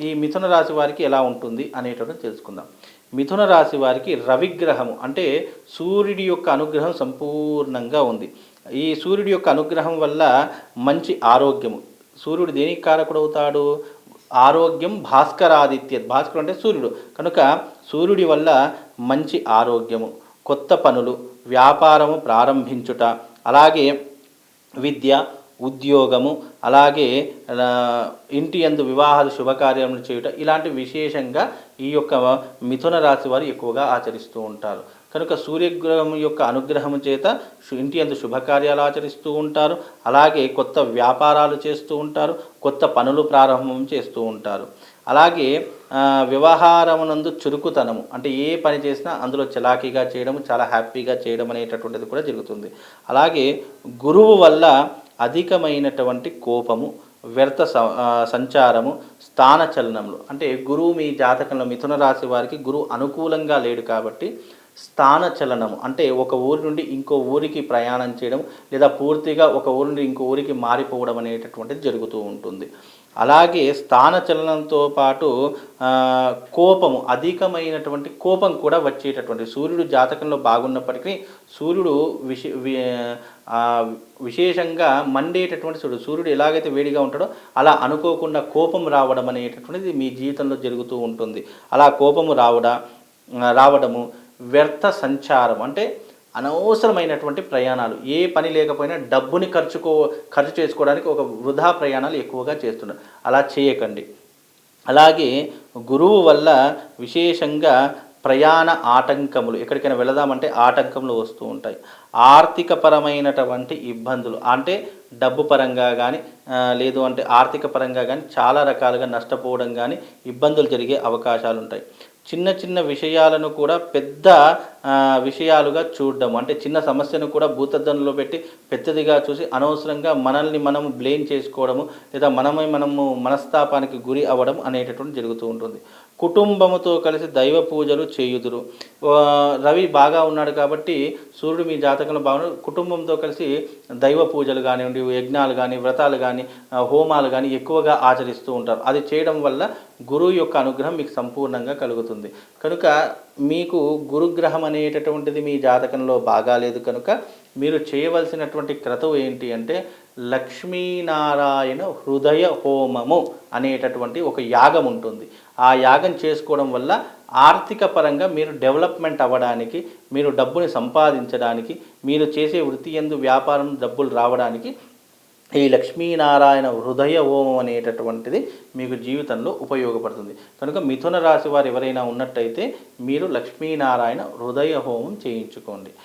ఈ మిథున రాశి వారికి ఎలా ఉంటుంది అనేటటువంటి తెలుసుకుందాం. మిథున రాశి వారికి రవిగ్రహము అంటే సూర్యుడి యొక్క అనుగ్రహం సంపూర్ణంగా ఉంది. ఈ సూర్యుడి యొక్క అనుగ్రహం వల్ల మంచి ఆరోగ్యము. సూర్యుడు దేనికి కారకుడవుతాడు? ఆరోగ్యం భాస్కరాదిత్య. భాస్కరుడు అంటే సూర్యుడు. కనుక సూర్యుడి వల్ల మంచి ఆరోగ్యము, కొత్త పనులు, వ్యాపారము ప్రారంభించుట, అలాగే విద్య, ఉద్యోగము, అలాగే ఇంటి యందు వివాహాలు శుభకార్యములు చేయుట, ఇలాంటి విశేషంగా ఈ యొక్క మిథున రాశి వారు ఎక్కువగా ఆచరిస్తూ ఉంటారు. కనుక సూర్యగ్రహం యొక్క అనుగ్రహం చేత ఇంటి యందు శుభకార్యాలు ఆచరిస్తూ ఉంటారు. అలాగే కొత్త వ్యాపారాలు చేస్తూ ఉంటారు, కొత్త పనులు ప్రారంభం చేస్తూ ఉంటారు. అలాగే వ్యవహారమునందు చురుకుతనము అంటే ఏ పని చేసినా అందులో చలాకీగా చేయడం, చాలా హ్యాపీగా చేయడం అనేటటువంటిది కూడా జరుగుతుంది. అలాగే గురువు వల్ల అధికమైనటువంటి కోపము, వ్యర్థ సంచారము, స్థాన చలనములు అంటే గురువు మీ జాతకంలో మిథున రాశి వారికి గురువు అనుకూలంగా లేడు కాబట్టి స్థాన చలనము అంటే ఒక ఊరి నుండి ఇంకో ఊరికి ప్రయాణం చేయడం, లేదా పూర్తిగా ఒక ఊరి నుండి ఇంకో ఊరికి మారిపోవడం అనేటటువంటిది జరుగుతూ ఉంటుంది. అలాగే స్థాన చలనంతో పాటు కోపము, అధికమైనటువంటి కోపం కూడా వచ్చేటటువంటి, సూర్యుడు జాతకంలో బాగున్నప్పటికీ సూర్యుడు విశేషంగా మండేటటువంటి సూర్యుడు ఎలాగైతే వేడిగా ఉంటాడో అలా అనుకోకుండా కోపం రావడం అనేటటువంటిది మీ జీవితంలో జరుగుతూ ఉంటుంది. అలా కోపము రావడము, వ్యర్థ సంచారం అంటే అనవసరమైనటువంటి ప్రయాణాలు, ఏ పని లేకపోయినా డబ్బుని ఖర్చు చేసుకోవడానికి ఒక వృధా ప్రయాణాలు ఎక్కువగా చేస్తున్నారు. అలా చేయకండి. అలాగే గురువు వల్ల విశేషంగా ప్రయాణ ఆటంకములు, ఎక్కడికైనా వెళదామంటే ఆటంకములు వస్తూ ఉంటాయి. ఆర్థికపరమైనటువంటి ఇబ్బందులు అంటే డబ్బు పరంగా కానీ లేదు అంటే ఆర్థిక పరంగా కానీ చాలా రకాలుగా నష్టపోవడం కానీ ఇబ్బందులు జరిగే అవకాశాలు ఉంటాయి. చిన్న చిన్న విషయాలను కూడా పెద్ద విషయాలుగా చూడడం అంటే చిన్న సమస్యను కూడా భూతద్దంలో పెట్టి పెద్దదిగా చూసి అనవసరంగా మనల్ని మనము బ్లేమ్ చేసుకోవడము, లేదా మనము మనస్తాపానికి గురి అవ్వడం అనేటటువంటి జరుగుతూ ఉంటుంది. కుటుంబముతో కలిసి దైవ పూజలు చేయుదురు. రవి బాగా ఉన్నాడు కాబట్టి సూర్యుడు మీ జాతకంలో బాగున్నాడు. కుటుంబంతో కలిసి దైవ పూజలు కానివ్వండి, యజ్ఞాలు కానీ, వ్రతాలు కానీ, హోమాలు కానీ ఎక్కువగా ఆచరిస్తూ ఉంటారు. అది చేయడం వల్ల గురువు యొక్క అనుగ్రహం మీకు సంపూర్ణంగా కలుగుతుంది. కనుక మీకు గురుగ్రహం అనేటటువంటిది మీ జాతకంలో బాగాలేదు కనుక మీరు చేయవలసినటువంటి క్రతువు ఏంటి అంటే లక్ష్మీనారాయణ హృదయ హోమము అనేటటువంటి ఒక యాగం ఉంటుంది. ఆ యాగం చేసుకోవడం వల్ల ఆర్థిక పరంగా మీరు డెవలప్మెంట్ అవ్వడానికి, మీరు డబ్బుని సంపాదించడానికి, మీరు చేసే వృత్తి యందు వ్యాపారం డబ్బులు రావడానికి ఈ లక్ష్మీనారాయణ హృదయ హోమం అనేటటువంటిది మీకు జీవితంలో ఉపయోగపడుతుంది. కనుక మిథున రాశి వారు ఎవరైనా ఉన్నట్టయితే మీరు లక్ష్మీనారాయణ హృదయ హోమం చేయించుకోండి.